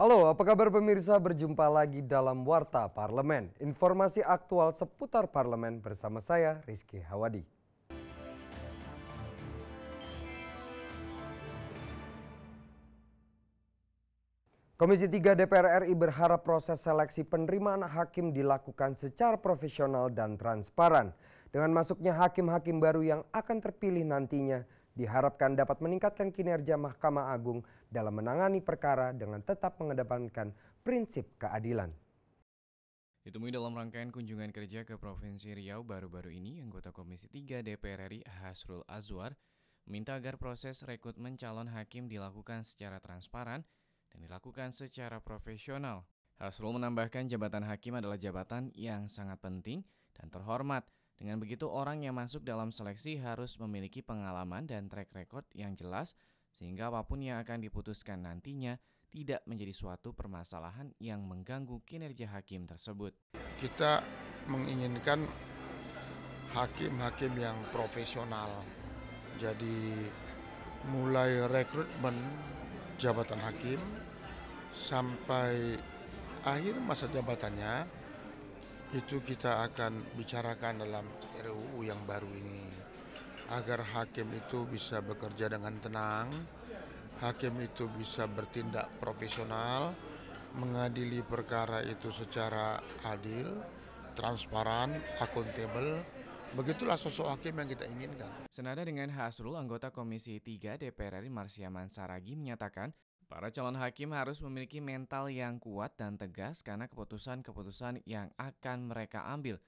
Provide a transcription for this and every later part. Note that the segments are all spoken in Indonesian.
Halo, apa kabar pemirsa? Berjumpa lagi dalam Warta Parlemen. Informasi aktual seputar parlemen bersama saya, Rizky Hawadi. Komisi 3 DPR RI berharap proses seleksi penerimaan hakim dilakukan secara profesional dan transparan. Dengan masuknya hakim-hakim baru yang akan terpilih nantinya, diharapkan dapat meningkatkan kinerja Mahkamah Agung dalam menangani perkara dengan tetap mengedepankan prinsip keadilan. Ditemui dalam rangkaian kunjungan kerja ke Provinsi Riau baru-baru ini, anggota Komisi 3 DPR RI Hasrul Azwar meminta agar proses rekrutmen calon hakim dilakukan secara transparan dan dilakukan secara profesional. Hasrul menambahkan jabatan hakim adalah jabatan yang sangat penting dan terhormat. Dengan begitu, orang yang masuk dalam seleksi harus memiliki pengalaman dan track record yang jelas sehingga apapun yang akan diputuskan nantinya tidak menjadi suatu permasalahan yang mengganggu kinerja hakim tersebut. Kita menginginkan hakim-hakim yang profesional. Jadi mulai rekrutmen jabatan hakim sampai akhir masa jabatannya itu kita akan bicarakan dalam RUU yang baru ini agar hakim itu bisa bekerja dengan tenang, hakim itu bisa bertindak profesional, mengadili perkara itu secara adil, transparan, akuntabel. Begitulah sosok hakim yang kita inginkan. Senada dengan Hasrul, anggota Komisi 3 DPR RI Marsiaman Saragi menyatakan para calon hakim harus memiliki mental yang kuat dan tegas karena keputusan-keputusan yang akan mereka ambil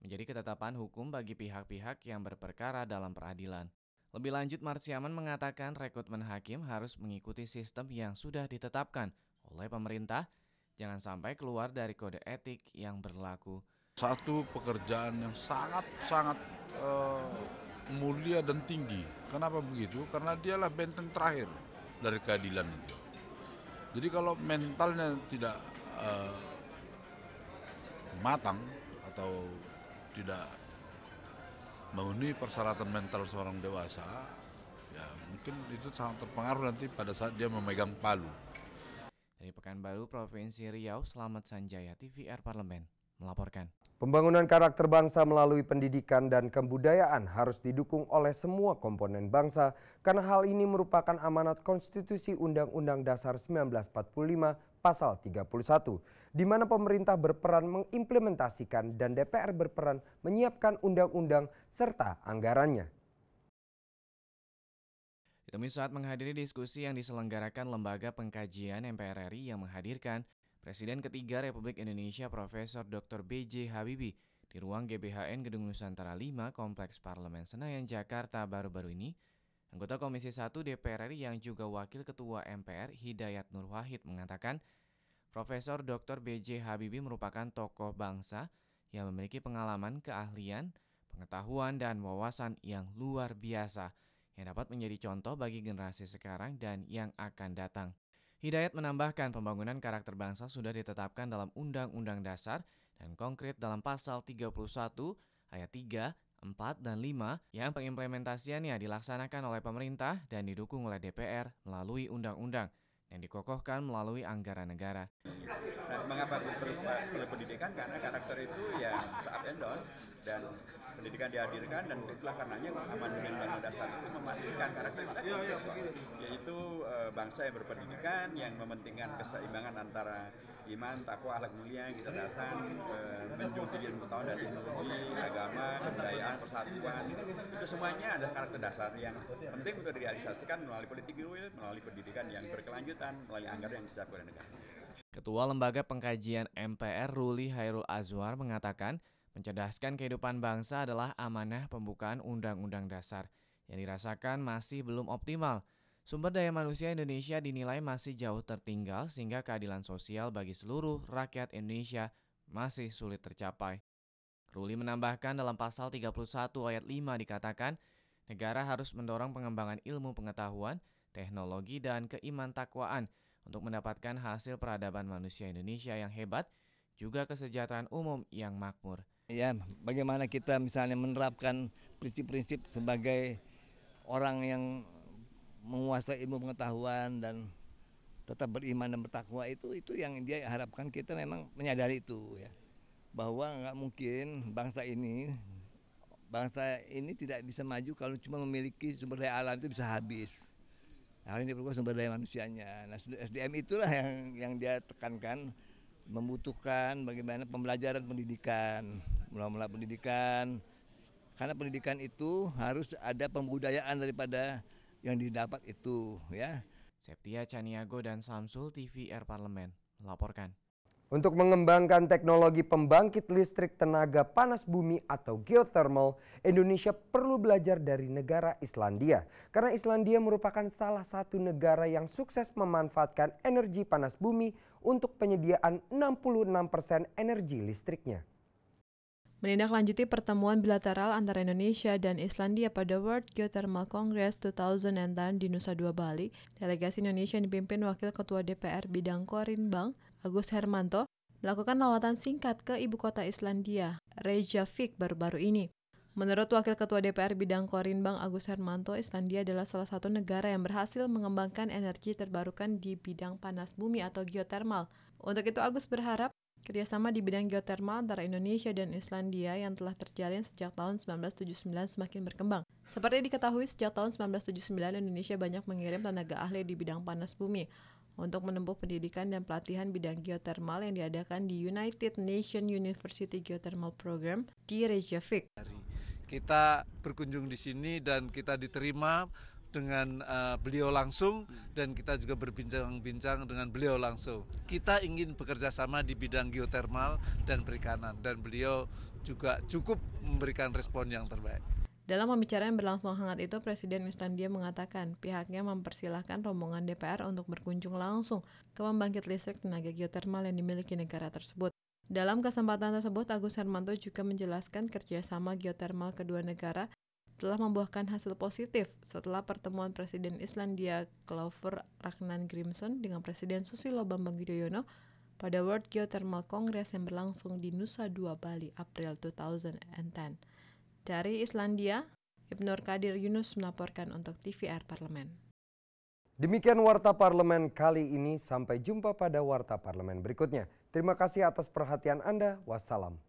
menjadi ketetapan hukum bagi pihak-pihak yang berperkara dalam peradilan. Lebih lanjut, Marsiaman mengatakan rekrutmen hakim harus mengikuti sistem yang sudah ditetapkan oleh pemerintah, jangan sampai keluar dari kode etik yang berlaku. Satu pekerjaan yang sangat mulia dan tinggi. Kenapa begitu? Karena dialah benteng terakhir dari keadilan itu. Jadi kalau mentalnya tidak matang atau tidak memenuhi persyaratan mental seorang dewasa, ya mungkin itu sangat terpengaruh nanti pada saat dia memegang palu. Dari Pekanbaru, Provinsi Riau, Slamet Sanjaya, TVR Parlemen melaporkan. Pembangunan karakter bangsa melalui pendidikan dan kebudayaan harus didukung oleh semua komponen bangsa karena hal ini merupakan amanat konstitusi Undang-Undang Dasar 1945 Pasal 31, di mana pemerintah berperan mengimplementasikan dan DPR berperan menyiapkan undang-undang serta anggarannya. Ditemui saat menghadiri diskusi yang diselenggarakan Lembaga Pengkajian MPR RI yang menghadirkan Presiden ketiga Republik Indonesia Profesor Dr. B.J. Habibie di ruang GBHN Gedung Nusantara 5 Kompleks Parlemen Senayan, Jakarta baru-baru ini, anggota Komisi 1 DPR RI yang juga Wakil Ketua MPR Hidayat Nur Wahid mengatakan Profesor Dr. B.J. Habibie merupakan tokoh bangsa yang memiliki pengalaman, keahlian, pengetahuan, dan wawasan yang luar biasa yang dapat menjadi contoh bagi generasi sekarang dan yang akan datang. Hidayat menambahkan pembangunan karakter bangsa sudah ditetapkan dalam Undang-Undang Dasar dan konkret dalam Pasal 31 ayat 3, 4, dan 5 yang pengimplementasiannya dilaksanakan oleh pemerintah dan didukung oleh DPR melalui undang-undang yang dikokohkan melalui anggaran negara. Nah, mengapa perlu pendidikan? Karena karakter itu ya up and down dan pendidikan dihadirkan dan itulah karenanya amandemen Undang-Undang Dasar itu memastikan karakter kita komplit, yaitu bangsa yang berpendidikan yang mementingkan keseimbangan antara iman, takwa, akhlak mulia, kecerdasan, menjunjung tinggi ilmu pengetahuan dan teknologi, agama, kebudayaan, persatuan. Itu semuanya adalah karakter dasar yang penting untuk direalisasikan melalui politik will, melalui pendidikan yang berkelanjutan, melalui anggaran yang disiapkan oleh negara. Ketua Lembaga Pengkajian MPR Ruli Hairul Azwar mengatakan mencerdaskan kehidupan bangsa adalah amanah pembukaan Undang-Undang Dasar yang dirasakan masih belum optimal. Sumber daya manusia Indonesia dinilai masih jauh tertinggal sehingga keadilan sosial bagi seluruh rakyat Indonesia masih sulit tercapai. Ruli menambahkan dalam pasal 31 ayat 5 dikatakan negara harus mendorong pengembangan ilmu pengetahuan, teknologi, dan keimantakwaan untuk mendapatkan hasil peradaban manusia Indonesia yang hebat, juga kesejahteraan umum yang makmur. Ya, bagaimana kita misalnya menerapkan prinsip-prinsip sebagai orang yang menguasai ilmu pengetahuan dan tetap beriman dan bertakwa itu yang dia harapkan kita memang menyadari itu ya, bahwa nggak mungkin bangsa ini tidak bisa maju kalau cuma memiliki sumber daya alam itu bisa habis. Nah, ini perlu sumber daya manusianya. Nah, SDM itulah yang dia tekankan, membutuhkan bagaimana pembelajaran pendidikan, mula-mula pendidikan, karena pendidikan itu harus ada pembudayaan daripada yang didapat itu ya. Septia Caniago dan Samsul TVR Parlemen melaporkan. Untuk mengembangkan teknologi pembangkit listrik tenaga panas bumi atau geothermal, Indonesia perlu belajar dari negara Islandia. Karena Islandia merupakan salah satu negara yang sukses memanfaatkan energi panas bumi untuk penyediaan 66% energi listriknya. Menindaklanjuti pertemuan bilateral antara Indonesia dan Islandia pada World Geothermal Congress 2010 di Nusa Dua Bali, delegasi Indonesia yang dipimpin Wakil Ketua DPR bidang Korinbang, Agus Hermanto, melakukan lawatan singkat ke ibu kota Islandia, Reykjavik, baru-baru ini. Menurut Wakil Ketua DPR bidang Korinbang, Agus Hermanto, Islandia adalah salah satu negara yang berhasil mengembangkan energi terbarukan di bidang panas bumi atau geothermal. Untuk itu, Agus berharap kerjasama di bidang geothermal antara Indonesia dan Islandia yang telah terjalin sejak tahun 1979 semakin berkembang. Seperti diketahui, sejak tahun 1979 Indonesia banyak mengirim tenaga ahli di bidang panas bumi untuk menempuh pendidikan dan pelatihan bidang geothermal yang diadakan di United Nations University Geothermal Program di Reykjavik. Kita berkunjung di sini dan kita diterima dengan beliau langsung dan kita juga berbincang-bincang dengan beliau langsung. Kita ingin bekerja sama di bidang geothermal dan perikanan dan beliau juga cukup memberikan respon yang terbaik. Dalam pembicaraan berlangsung hangat itu, Presiden Islandia mengatakan pihaknya mempersilahkan rombongan DPR untuk berkunjung langsung ke pembangkit listrik tenaga geothermal yang dimiliki negara tersebut. Dalam kesempatan tersebut, Agus Hermanto juga menjelaskan kerjasama geothermal kedua negara telah membuahkan hasil positif setelah pertemuan Presiden Islandia Ólafur Ragnar Grímsson dengan Presiden Susilo Bambang Yudhoyono pada World Geothermal Congress yang berlangsung di Nusa Dua Bali April 2010. Dari Islandia, Ibnur Kadir Yunus melaporkan untuk TVR Parlemen. Demikian Warta Parlemen kali ini, sampai jumpa pada Warta Parlemen berikutnya. Terima kasih atas perhatian Anda, wassalam.